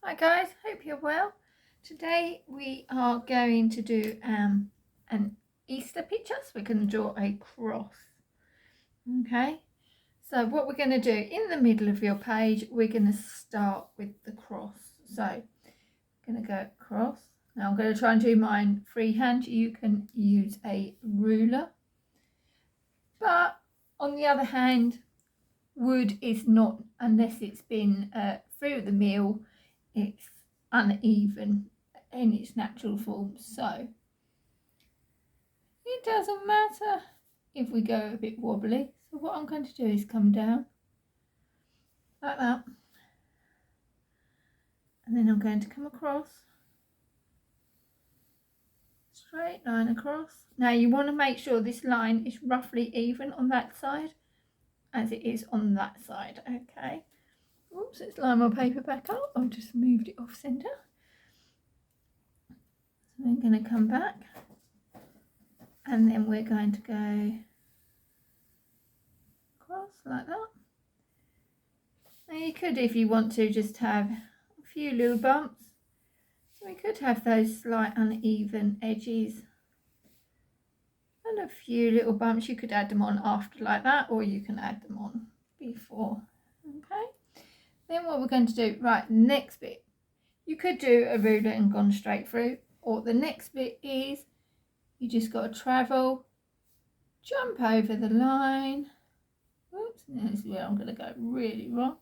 Hi guys, hope you're well. Today we are going to do an Easter picture, so we're going to draw a cross. Okay, so what we're going to do in the middle of your page, we're going to start with the cross. So I'm going to go cross. Now I'm going to try and do mine freehand. You can use a ruler, but on the other hand, wood is not, unless it's been through the mill, it's uneven in its natural form, so it doesn't matter if we go a bit wobbly. So what I'm going to do is come down like that, and then I'm going to come across, straight line across. Now you want to make sure this line is roughly even on that side as it is on that side. Okay, oops, let's line my paper back up. I've just moved it off centre. So I'm going to come back, and then we're going to go across like that. Now you could, if you want to, just have a few little bumps. So we could have those slight uneven edges and a few little bumps. You could add them on after like that, or you can add them on before. Okay, then what we're going to do, right, next bit, you could do a ruler and gone straight through, or the next bit is you just got to travel, jump over the line. Oops, and this is where I'm going to go really wrong.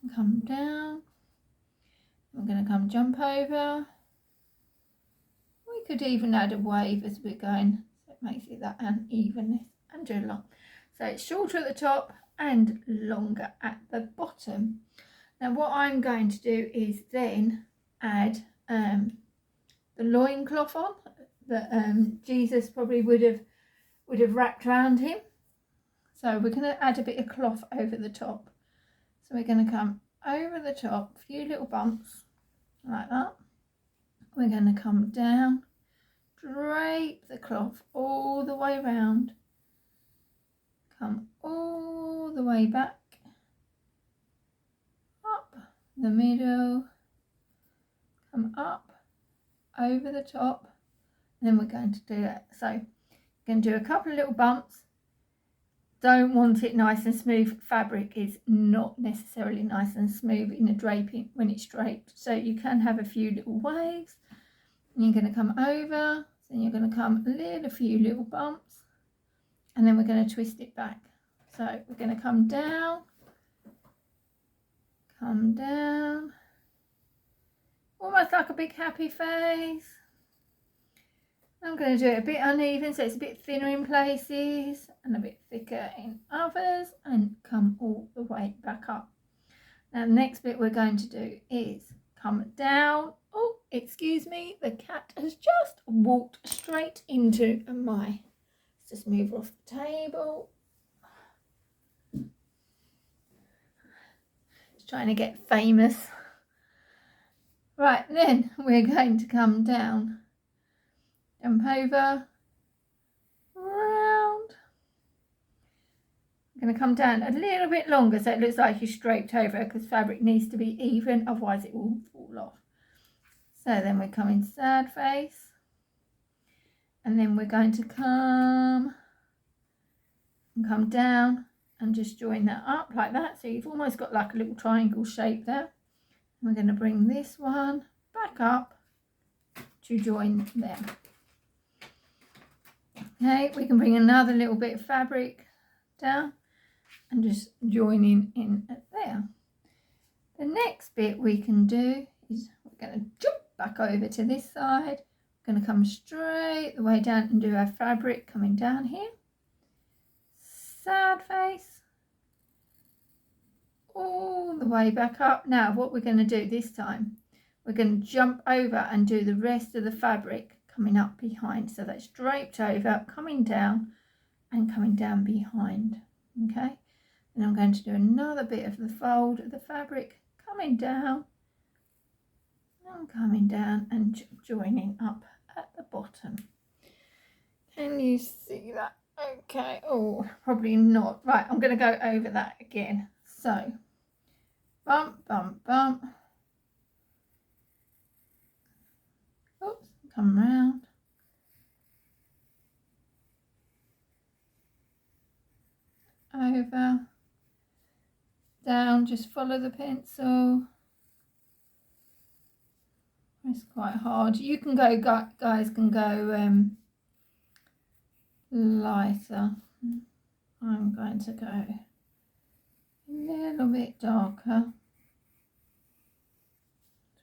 And come down. I'm going to come jump over. We could even add a wave as we're going, so it makes it that unevenness, and do a long. So it's shorter at the top and longer at the bottom. Now what I'm going to do is then add the loin cloth on that Jesus probably would have wrapped around him. So we're going to add a bit of cloth over the top. So we're going to come over the top, a few little bumps like that. We're going to come down, drape the cloth all the way around, come all the way back, up the middle, come up over the top, and then we're going to do that. So we're going to do a couple of little bumps. Don't want it nice and smooth. Fabric is not necessarily nice and smooth in a draping when it's draped, so you can have a few little waves. And you're going to come over, then you're going to come a few little bumps, and then we're going to twist it back. So we're going to come down, almost like a big happy face. I'm going to do it a bit uneven, so it's a bit thinner in places and a bit thicker in others, and come all the way back up. Now the next bit we're going to do is come down. Oh, excuse me, the cat has just walked straight into my, let's just move off the table. Just trying to get famous. Right, then we're going to come down, jump over, round. I'm going to come down a little bit longer so it looks like you draped over, because fabric needs to be even, otherwise it will fall off. So then we're coming sad face, and then we're going to come down and just join that up like that, so you've almost got like a little triangle shape there. And we're going to bring this one back up to join them. Okay, we can bring another little bit of fabric down and just joining in at there. The next bit we can do is we're going to jump back over to this side. We're going to come straight the way down and do our fabric coming down here. Sad face. All the way back up. Now what we're going to do this time, we're going to jump over and do the rest of the fabric coming up behind. So that's draped over, coming down and coming down behind. Okay. And I'm going to do another bit of the fold of the fabric coming down and joining up at the bottom. Can you see that? Okay, oh, probably not. Right, I'm going to go over that again. So, bump, bump, bump, come round. Over, down, just follow the pencil. It's quite hard. You can go, guys can go lighter. I'm going to go a little bit darker.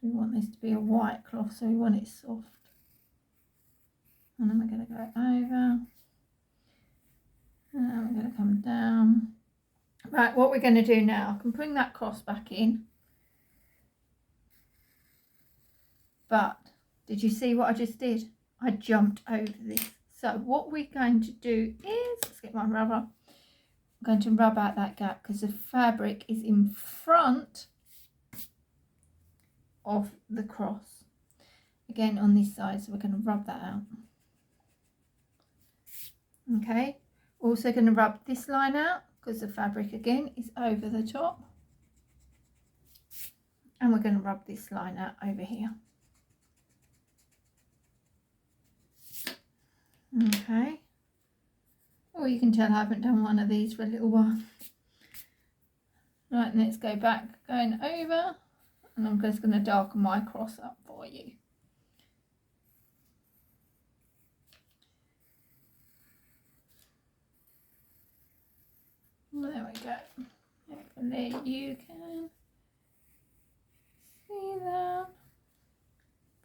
We want this to be a white cloth, so we want it soft. And then we're going to go over. And then we're going to come down. Right, what we're going to do now, I can bring that cross back in. But did you see what I just did? I jumped over this. So what we're going to do is, let's get my rubber. I'm going to rub out that gap because the fabric is in front of the cross. Again on this side, so we're going to rub that out. Okay, also going to rub this line out because the fabric again is over the top. And we're going to rub this line out over here. Okay. Oh, you can tell I haven't done one of these for a little while. Right, let's go back, going over, and I'm just going to darken my cross up for you. There we go. Hopefully you can see that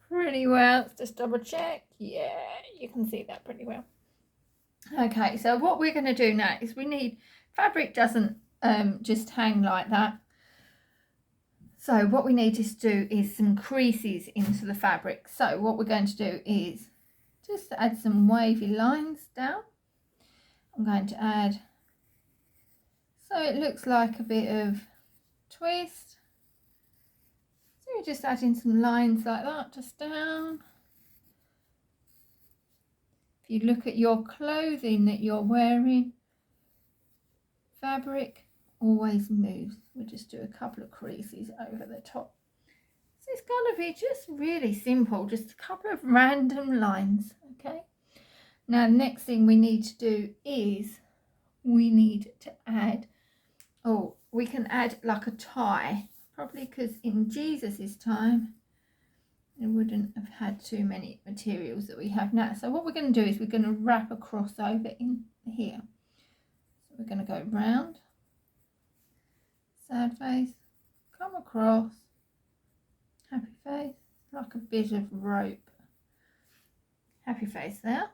pretty well. Let's just double check. Yeah, you can see that pretty well. Okay, so what we're going to do now is we need, fabric doesn't just hang like that. So what we need to do is some creases into the fabric. So what we're going to do is just add some wavy lines down. I'm going to add, so it looks like a bit of twist. So you're just adding some lines like that, just down. If you look at your clothing that you're wearing, fabric always moves. We'll just do a couple of creases over the top. So it's going to be just really simple, just a couple of random lines. Okay, now the next thing we need to do is we need to add, oh, we can add like a tie, probably because in Jesus's time it wouldn't have had too many materials that we have now. So what we're going to do is we're going to wrap a crossover in here. So we're going to go round, sad face, come across, happy face, like a bit of rope, happy face there,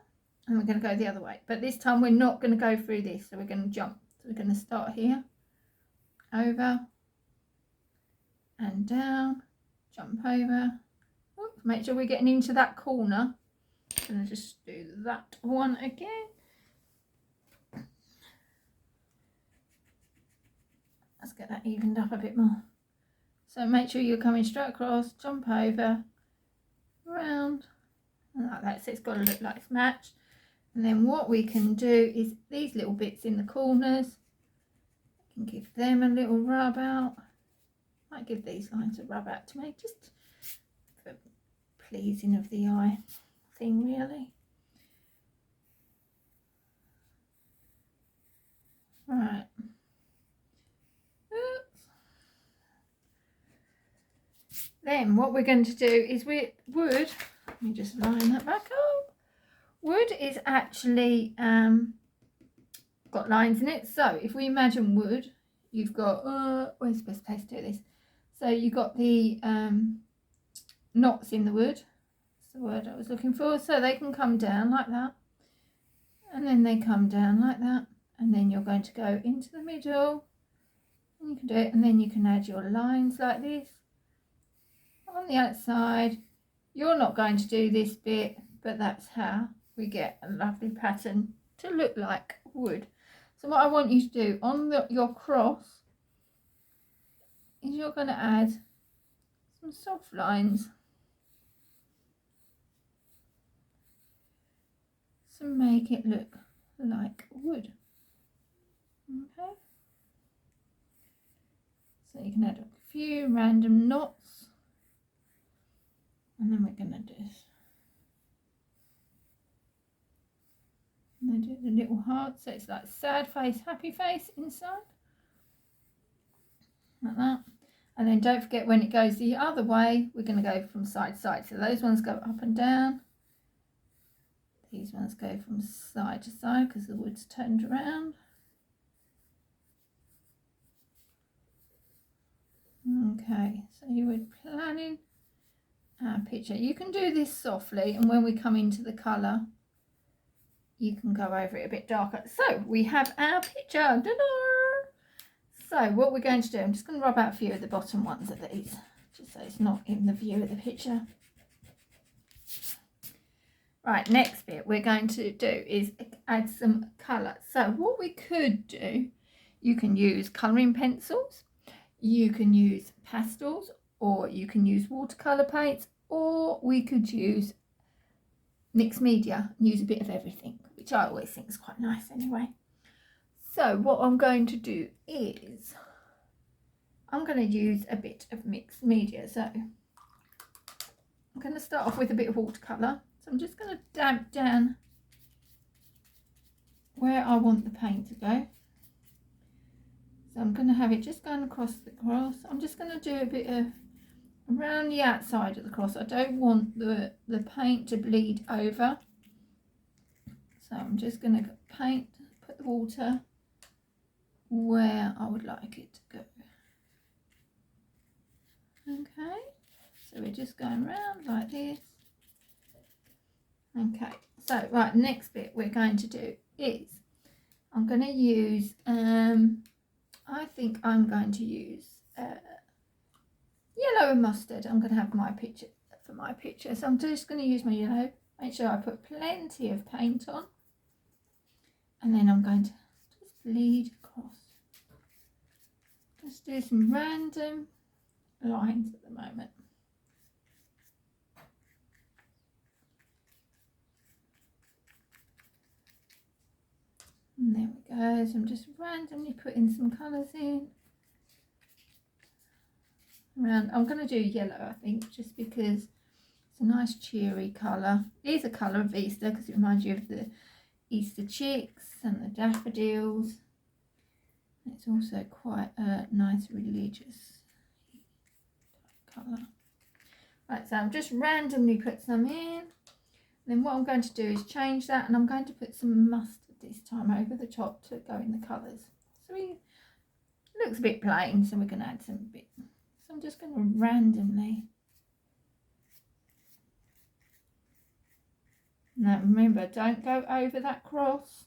and we're going to go the other way. But this time we're not going to go through this, so we're going to jump. So we're going to start here, over and down, jump over. Make sure we're getting into that corner. I'm going to just do that one again. Let's get that evened up a bit more. So make sure you're coming straight across, jump over, round, and like that. So it's got to look like it's matched. And then what we can do is these little bits in the corners, we can give them a little rub out. Might give these lines a rub out to make just for pleasing of the eye thing, really. Right. Oops. Then what we're going to do is wood, let me just line that back up. Wood is actually got lines in it. So if we imagine wood, you've got, where's the best place to do this? So you've got the knots in the wood. That's the word I was looking for. So they can come down like that. And then they come down like that. And then you're going to go into the middle. And you can do it. And then you can add your lines like this. On the outside, you're not going to do this bit, but that's how we get a lovely pattern to look like wood. So what I want you to do on your cross is you're going to add some soft lines to make it look like wood. Okay, so you can add a few random knots, and then we're going to do And I do the little heart, so it's like sad face, happy face inside. Like that. And then don't forget, when it goes the other way, we're going to go from side to side. So those ones go up and down. These ones go from side to side because the wood's turned around. Okay, so you were planning our picture. You can do this softly, and when we come into the colour, you can go over it a bit darker. So we have our picture. Ta-da! So what we're going to do, I'm just going to rub out a few of the bottom ones of these, just so it's not in the view of the picture. Right, next bit we're going to do is add some colour. So what we could do, you can use colouring pencils, you can use pastels, or you can use watercolour paints, or we could use mixed media and use a bit of everything, which I always think is quite nice anyway. So what I'm going to do is I'm going to use a bit of mixed media. So I'm going to start off with a bit of watercolour. So I'm just going to damp down where I want the paint to go. So I'm going to have it just going across the cross. I'm just going to do a bit of around the outside of the cross. I don't want the paint to bleed over. So I'm just going to paint, put the water where I would like it to go. Okay, so we're just going round like this. Okay, so right, next bit we're going to do is I'm going to use I think I'm going to use yellow and mustard. I'm going to have my picture for my picture, so I'm just going to use my yellow. Make sure I put plenty of paint on, and then I'm going to just bleed across. Just do some random lines at the moment. And there we go. So I'm just randomly putting some colours in. Around, I'm going to do yellow, I think, just because it's a nice cheery colour. It is a colour of Easter because it reminds you of the Easter chicks and the daffodils. It's also quite a nice religious colour. Right, so I've just randomly put some in. Then what I'm going to do is change that, and I'm going to put some mustard this time over the top to go in the colours. So it looks a bit plain, so we're going to add some bit. So I'm just going to randomly. Now remember, don't go over that cross.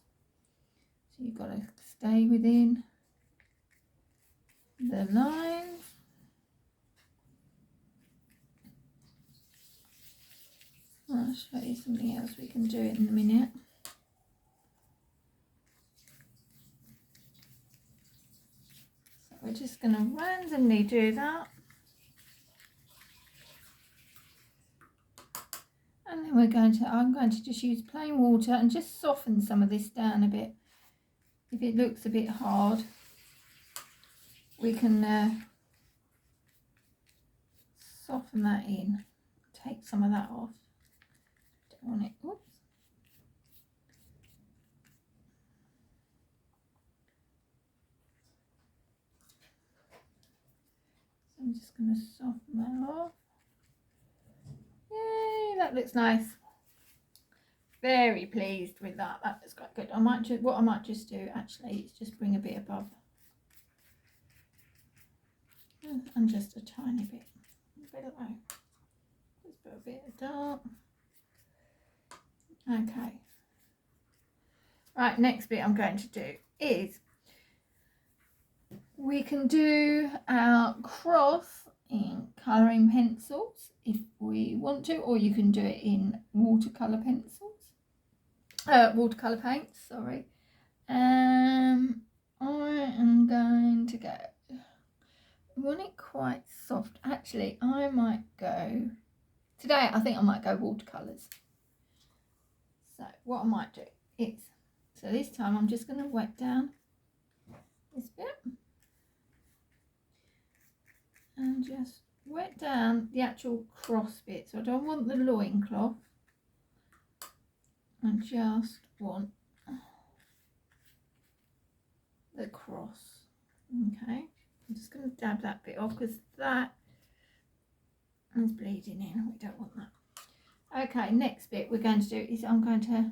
So you've got to stay within the lines. I'll show you something else we can do in a minute. So we're just going to randomly do that. And then I'm going to just use plain water and just soften some of this down a bit. If it looks a bit hard, we can soften that in, take some of that off. Don't want it, oops. So I'm just going to soften that off. Yay, that looks nice. Very pleased with that. That looks quite good. What I might just do actually is just bring a bit above. And just a tiny bit below. Just put a bit of dark. Okay. Right, next bit I'm going to do is we can do our cross in colouring pencils if we want to, or you can do it in watercolour pencils. Watercolour paints, sorry. I am going to go. I want it quite soft. Actually, I might go today. I think I might go watercolours. So what I might do is, so this time I'm just going to wet down this bit and just wet down the actual cross bit. So I don't want the loin cloth. I just want the cross. Okay, I'm just going to dab that bit off because that is bleeding in. We don't want that. Okay, next bit we're going to do is I'm going to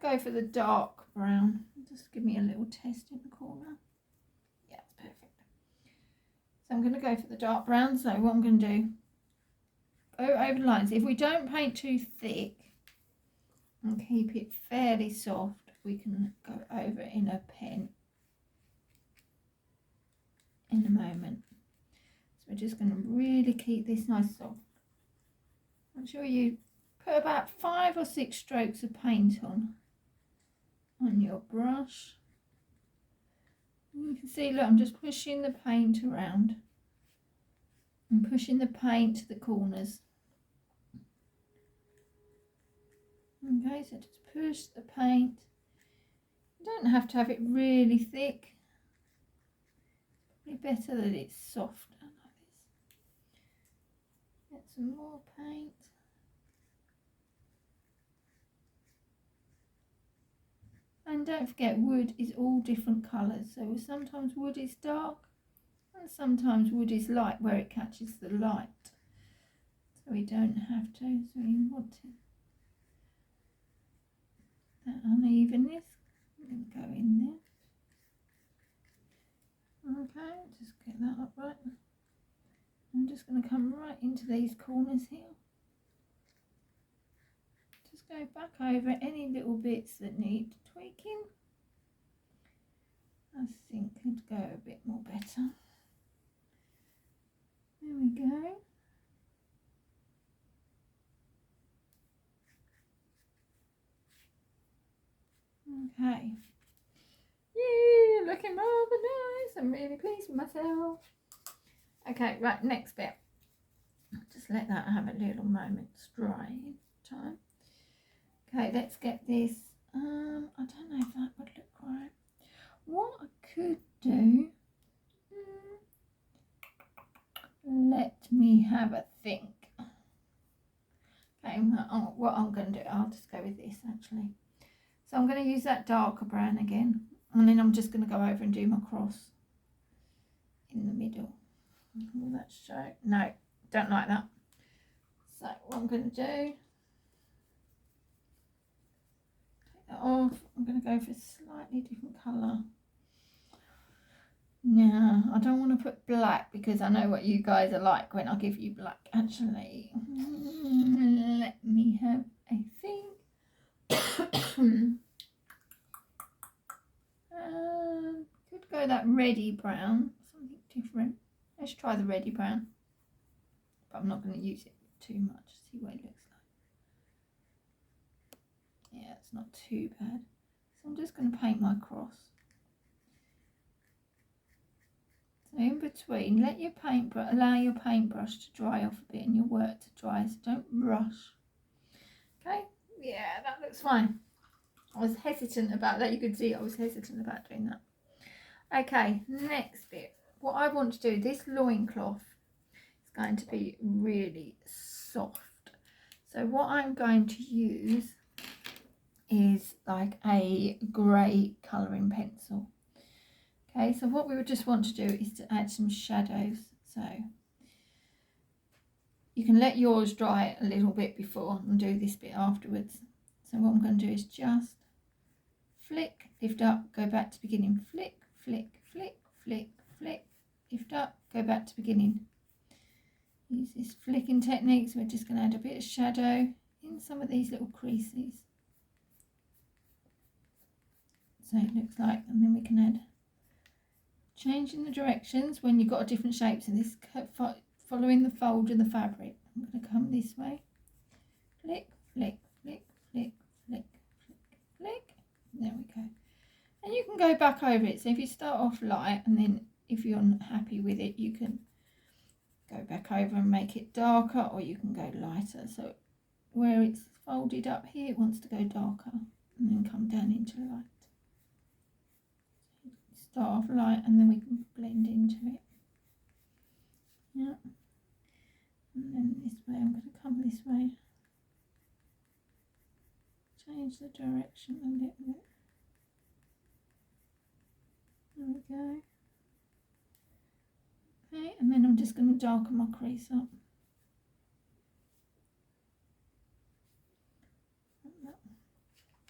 go for the dark brown. Just give me a little test in the corner. Yeah, it's perfect. So I'm going to go for the dark brown. So what I'm going to do, go over the lines. If we don't paint too thick and keep it fairly soft, we can go over in a pen in a moment. So we're just going to really keep this nice soft. Make sure you put about 5 or 6 strokes of paint on your brush. You can see, look, I'm just pushing the paint around and pushing the paint to the corners. Okay, so just push the paint. You don't have to have it really thick. It's probably better that it's softer like this. Get some more paint. And don't forget, wood is all different colours. So sometimes wood is dark and sometimes wood is light where it catches the light. So we don't have to, so we want to, that unevenness, I'm going to go in there. Okay, just get that up right. I'm just going to come right into these corners here. Just go back over any little bits that need tweaking. I think could go a bit more better. There we go. Okay. Yeah, looking rather nice. I'm really pleased with myself. Okay, right, next bit. Just let that have a little moment's drying time. Okay, let's get this. I don't know if that would look right. What I could do, let me have a think. Okay, what I'm going to do, I'll just go with this actually. So I'm going to use that darker brown again, and then I'm just going to go over and do my cross in the middle. Will that show? No, don't like that. So what I'm going to do, take that off. I'm going to go for a slightly different colour. Now, I don't want to put black because I know what you guys are like when I give you black. Actually, let me have a think. Could go that reddy brown, something different. Let's try the reddy brown, but I'm not going to use it too much. See what it looks like. Yeah, it's not too bad. So I'm just going to paint my cross. So in between, let your allow your paintbrush to dry off a bit and your work to dry. So don't rush. Okay, yeah, that looks fine. I was hesitant about that. You could see I was hesitant about doing that. Okay, next bit. What I want to do, this loincloth is going to be really soft. So what I'm going to use is like a grey colouring pencil. Okay, so what we would just want to do is to add some shadows. So you can let yours dry a little bit before and do this bit afterwards. So what I'm going to do is just flick, lift up, go back to beginning, flick, flick, flick, flick, flick, lift up, go back to beginning. Use this flicking technique, so we're just going to add a bit of shadow in some of these little creases. So it looks like, and then we can add, changing the directions when you've got different shapes in this, following the fold of the fabric. I'm going to come this way, flick, flick, flick, flick, flick, flick, flick. There we go. And you can go back over it. So if you start off light and then if you're not happy with it, you can go back over and make it darker, or you can go lighter. So where it's folded up here, it wants to go darker and then come down into light. Start off light and then we can blend into it. Yeah. And then this way, I'm going to come this way. Change the direction a little bit. There we go. Okay, and then I'm just going to darken my crease up.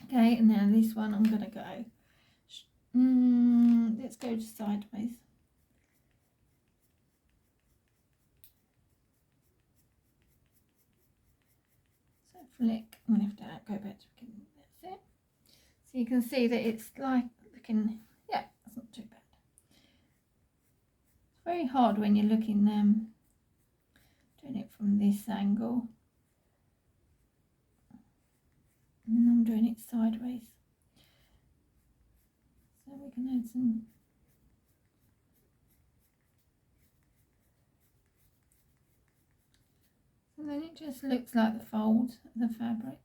Okay, and now this one I'm going to go, let's go to sideways. So flick, I'm going to have to go back to the beginning. That's it. So you can see that it's like looking, yeah, that's not too bad. It's very hard when you're looking, doing it from this angle. And I'm doing it sideways. So we can add some. And then it just looks like the folds of the fabric.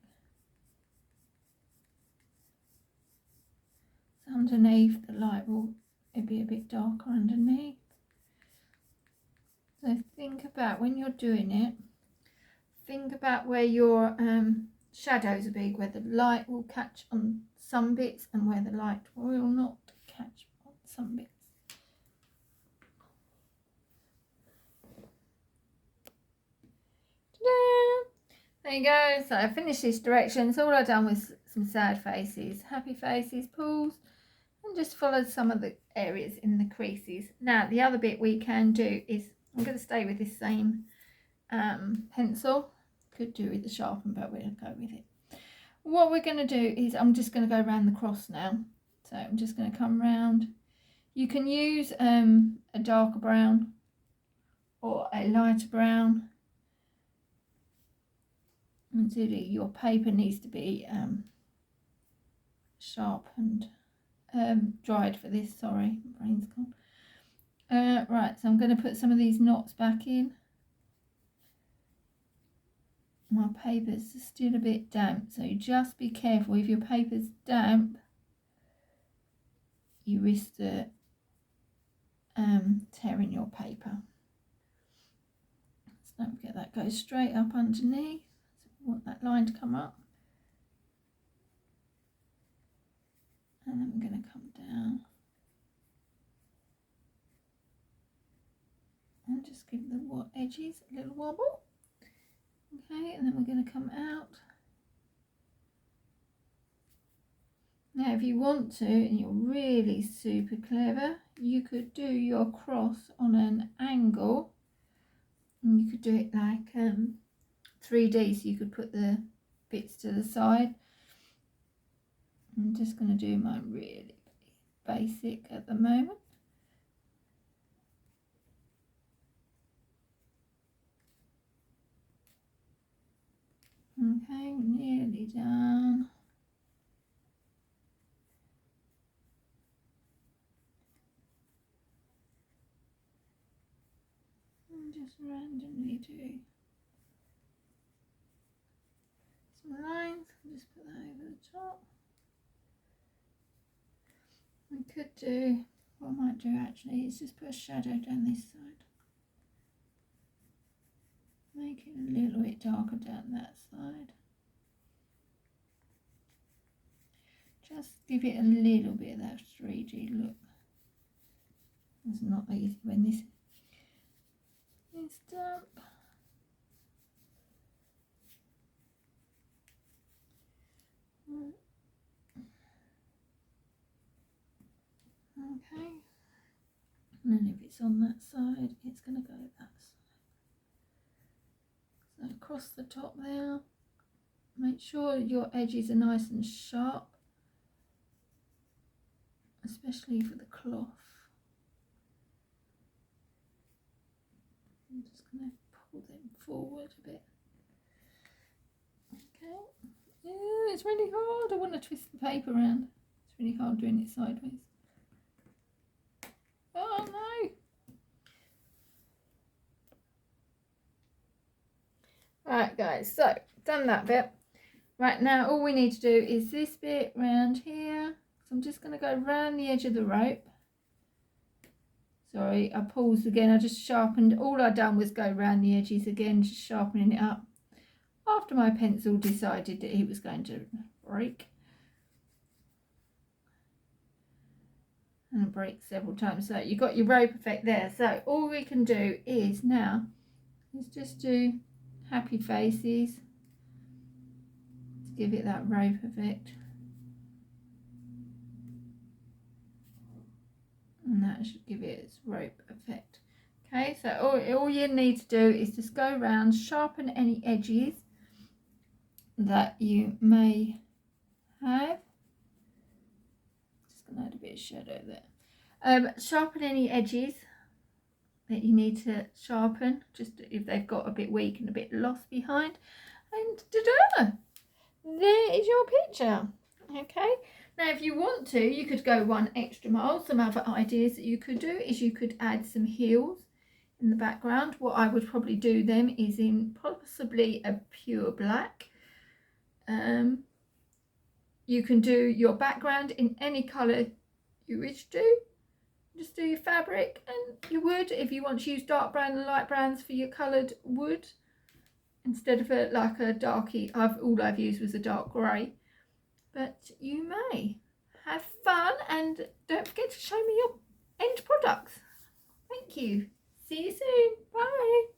So underneath the light will be a bit darker underneath. So think about when you're doing it, think about where your shadows will be, where the light will catch on some bits and where the light will not catch on some bits. There you go. So I finished this direction. So all I've done was some sad faces, happy faces, pulls, and just followed some of the areas in the creases. Now the other bit we can do is, I'm going to stay with this same pencil. Could do with the sharpen, but we'll go with it. What we're going to do is I'm just going to go around the cross now. So I'm just going to come round. You can use a darker brown or a lighter brown. And your paper needs to be sharpened, dried for this, sorry, my brain's gone. Right, so I'm going to put some of these knots back in. My paper's still a bit damp, so just be careful. If your paper's damp, you risk the tearing your paper. So don't forget that goes straight up underneath. So we want that line to come up. And then we're going to come down. And just give the edges a little wobble. Okay, and then we're going to come out. Now if you want to, and you're really super clever, you could do your cross on an angle. And you could do it like 3D, so you could put the bits to the side. I'm just going to do mine really basic at the moment. Okay, we're nearly done. And just randomly do some lines. Just put that over the top. We could do, what I might do actually is just put a shadow down this side. Make it a little bit darker down that side. Just give it a little bit of that 3D look. It's not easy when this is damp. Okay. And then if it's on that side, it's going to go that side. So across the top there, make sure your edges are nice and sharp, especially for the cloth. I'm just going to pull them forward a bit. Okay. Yeah, it's really hard. I want to twist the paper around. It's really hard doing it sideways. Oh no! Right guys, so done that bit. Right, now all we need to do is this bit round here. So I'm just going to go round the edge of the rope. Sorry, I paused again. I just sharpened. All I done was go round the edges again, just sharpening it up. After my pencil decided that it was going to break. and break several times. So you've got your rope effect there. So all we can do is now is just do happy faces to give it that rope effect. And that should give it its rope effect. Okay, so all you need to do is just go around, sharpen any edges that you may have. Just going to add a bit of shadow there. Sharpen any edges that you need to sharpen, just if they've got a bit weak and a bit lost behind. And ta-da! There is your picture. Okay, now if you want to, you could go one extra mile. Some other ideas that you could do is you could add some heels in the background. What I would probably do them is in possibly a pure black. You can do your background in any colour you wish to. Just do your fabric and your wood. If you want to use dark brown and light browns for your coloured wood instead of like a darky, all I've used was a dark grey. But you may have fun, and don't forget to show me your end products. Thank you. See you soon. Bye.